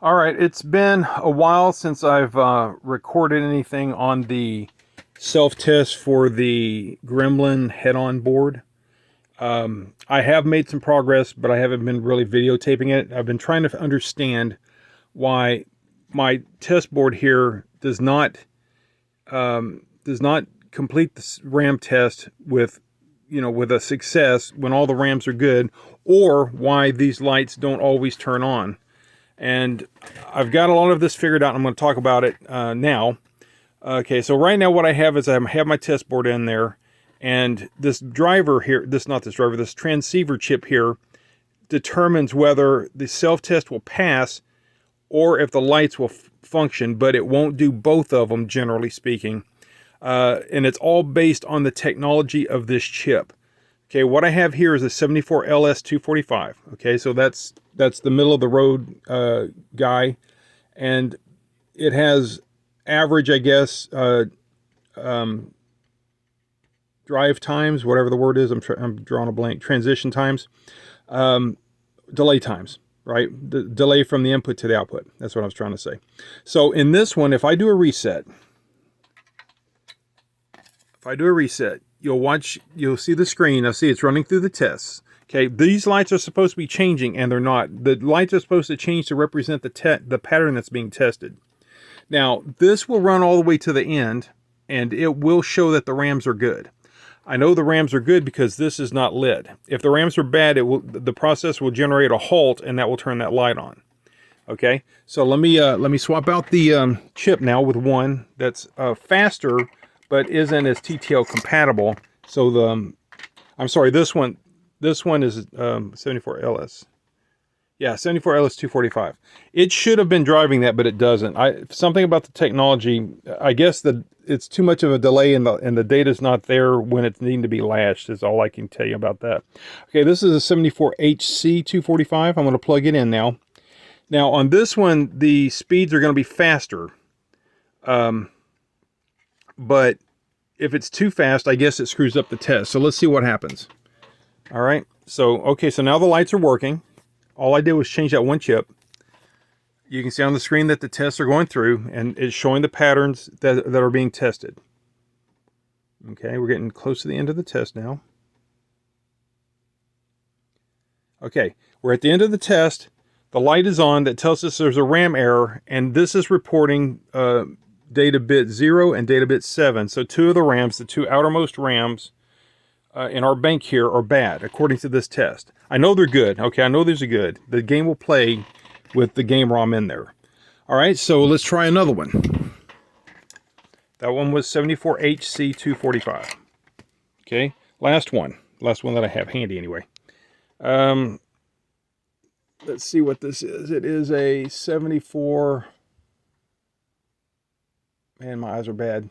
All right, it's been a while since I've recorded anything on the self-test for the Gremlin head-on board. I have made some progress, but I haven't been really videotaping it. I've been trying to understand why my test board here does not complete the RAM test with a success when all the RAMs are good, or why these lights don't always turn on. And I've got a lot of this figured out, and I'm going to talk about it now. Okay, so right now what I have is I have my test board in there, and this driver here, this transceiver chip here determines whether the self-test will pass or if the lights will function, but it won't do both of them, generally speaking. And it's all based on the technology of this chip. Okay, what I have here is a 74LS245. Okay, so that's the middle of the road guy, and it has average, I guess, drive times, whatever the word is. I'm drawing a blank. Transition times, delay times, right? The delay from the input to the output. That's what I was trying to say. So in this one, if I do a reset, you'll see the screen. I'll see it's running through the tests. Okay, these lights are supposed to be changing, and they're not. The lights are supposed to change to represent the pattern that's being tested. Now, this will run all the way to the end, and it will show that the RAMs are good. I know the RAMs are good because this is not lit. If the RAMs are bad, the process will generate a halt, and that will turn that light on. Okay, so let me swap out the chip now with one that's faster, but isn't as TTL compatible. So I'm sorry, this one is 74LS. Yeah, 74LS245. It should have been driving that, but it doesn't. Something about the technology, I guess it's too much of a delay and the data's not there when it's needing to be latched, is all I can tell you about that. Okay, this is a 74HC245. I'm going to plug it in now. Now, on this one, the speeds are going to be faster. But if it's too fast, I guess it screws up the test. So let's see what happens. All right. So, okay, so now the lights are working. All I did was change that one chip. You can see on the screen that the tests are going through, and it's showing the patterns that are being tested. Okay, we're getting close to the end of the test now. Okay, we're at the end of the test. The light is on. That tells us there's a RAM error, and this is reporting data bit 0 and data bit 7. So two of the RAMs, the two outermost RAMs in our bank here, are bad, according to this test. I know they're good. Okay, I know these are good. The game will play with the game ROM in there. All right, so let's try another one. That one was 74HC245. Okay, last one that I have handy anyway. Let's see what this is. It is a 74... Man, my eyes are bad.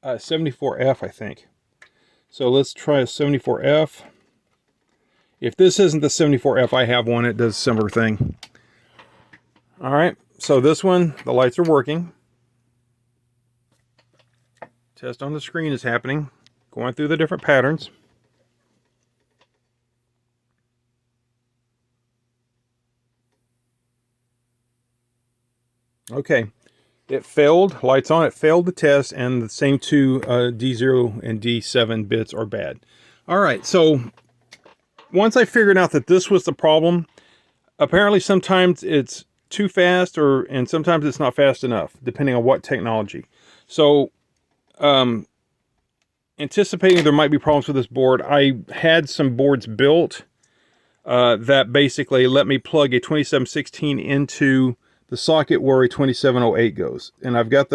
74F, I think. So let's try a 74F. If this isn't the 74F, I have one. It does a similar thing. All right. So this one, the lights are working. Test on the screen is happening. Going through the different patterns. Okay, it failed. Lights on. It failed the test, and the same two D0 and D7 bits are bad. All right, so once I figured out that this was the problem, apparently sometimes it's too fast, and sometimes it's not fast enough, depending on what technology. So, anticipating there might be problems with this board, I had some boards built that basically let me plug a 2716 into the socket where a 2708 goes. And I've got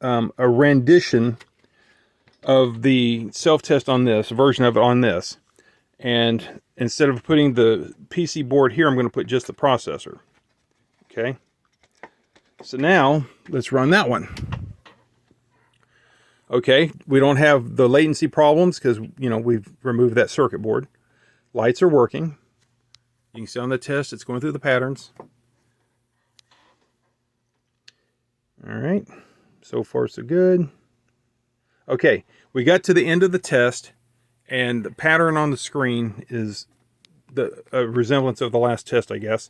a rendition of the self-test on this, version of it on this. And instead of putting the PC board here, I'm going to put just the processor. Okay. So now, let's run that one. Okay, we don't have the latency problems because, we've removed that circuit board. Lights are working. You can see on the test, it's going through the patterns. All right, so far so good. Okay, we got to the end of the test, and the pattern on the screen is a resemblance of the last test, I guess.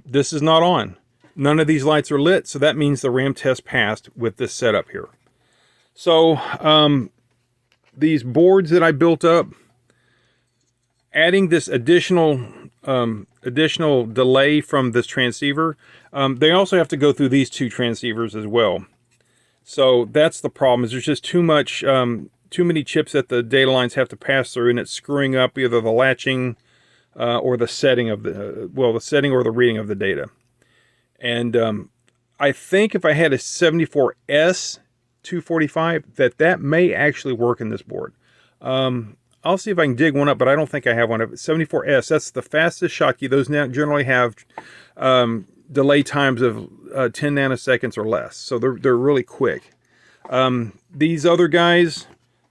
This is not on. None of these lights are lit, so that means the RAM test passed with this setup here. So these boards that I built up, adding this additional delay from this transceiver, they also have to go through these two transceivers as well. So that's the problem, is there's just too many chips that the data lines have to pass through, and it's screwing up either the latching or the setting of the setting or the reading of the data. And I think if I had a 74S 245, that may actually work in this board. I'll see if I can dig one up, but I don't think I have one of it. 74S, that's the fastest Schottky. Those now generally have delay times of 10 nanoseconds or less, so they're really quick. These other guys,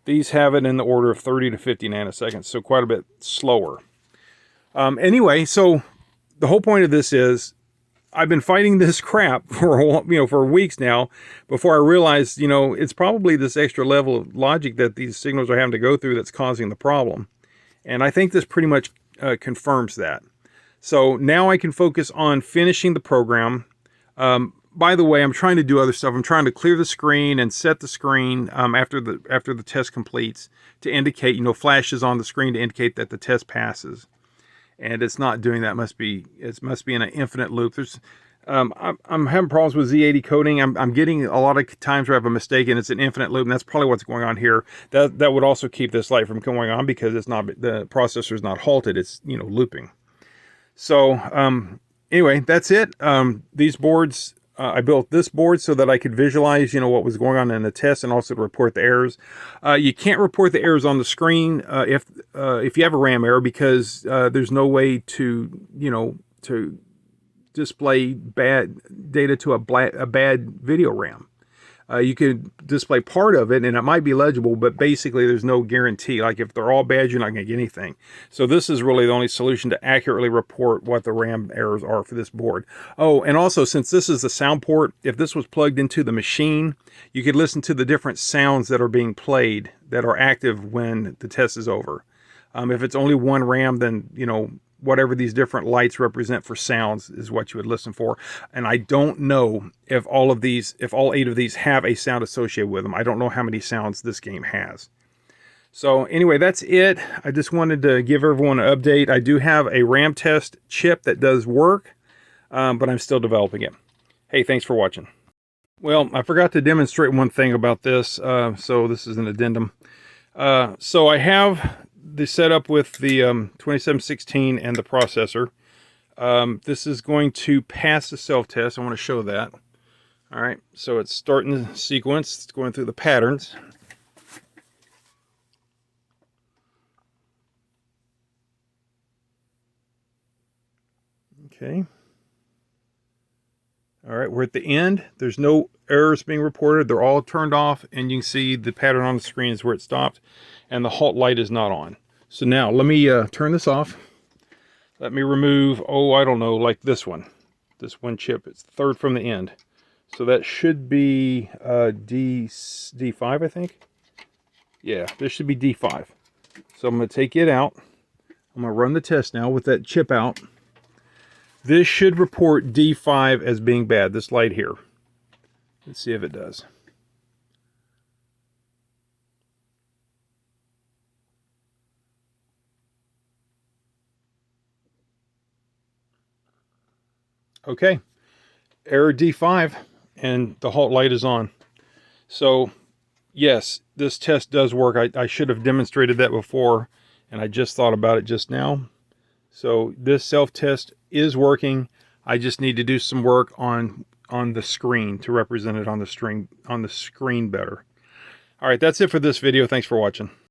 these have it in the order of 30 to 50 nanoseconds, so quite a bit slower. Anyway, so the whole point of this is, I've been fighting this crap for weeks now before I realized, it's probably this extra level of logic that these signals are having to go through that's causing the problem. And I think this pretty much confirms that. So now I can focus on finishing the program. By the way, I'm trying to do other stuff. I'm trying to clear the screen and set the screen after the test completes to indicate, flashes on the screen to indicate that the test passes. And it's not doing that. It must be in an infinite loop. I'm having problems with Z80 coding. I'm getting a lot of times where I have a mistake and it's an infinite loop, and that's probably what's going on here. That would also keep this light from going on because the processor is not halted. It's looping. So anyway, that's it. These boards. I built this board so that I could visualize, what was going on in the test, and also to report the errors. You can't report the errors on the screen if you have a RAM error, because there's no way to display bad data to a bad video RAM. You could display part of it, and it might be legible, but basically there's no guarantee. Like if they're all bad, you're not going to get anything. So this is really the only solution to accurately report what the RAM errors are for this board. Oh, and also, since this is the sound port, if this was plugged into the machine, you could listen to the different sounds that are being played that are active when the test is over. If it's only one RAM, then, whatever these different lights represent for sounds is what you would listen for. And I don't know if all 8 of these have a sound associated with them. I don't know how many sounds this game has. So anyway, that's it. I just wanted to give everyone an update. I do have a RAM test chip that does work, but I'm still developing it. Hey, thanks for watching. Well, I forgot to demonstrate one thing about this, so this is an addendum. So I have the setup with the 2716 and the processor. This is going to pass the self-test. I want to show that. All right, so it's starting the sequence. It's going through the patterns. Okay. All right, we're at the end. There's no errors being reported. They're all turned off, and you can see the pattern on the screen is where it stopped, and the halt light is not on. So now let me turn this off. Let me remove, I don't know, like this one chip. It's the third from the end. So that should be D5, I think. Yeah, this should be D5. So I'm going to take it out. I'm going to run the test now with that chip out. This should report D5 as being bad, this light here. Let's see if it does. Okay, error D5, and the halt light is on. So yes, this test does work. I should have demonstrated that before, and I just thought about it just now. So this self-test is working. I just need to do some work on the screen to represent it on the screen better. All right, that's it for this video. Thanks for watching.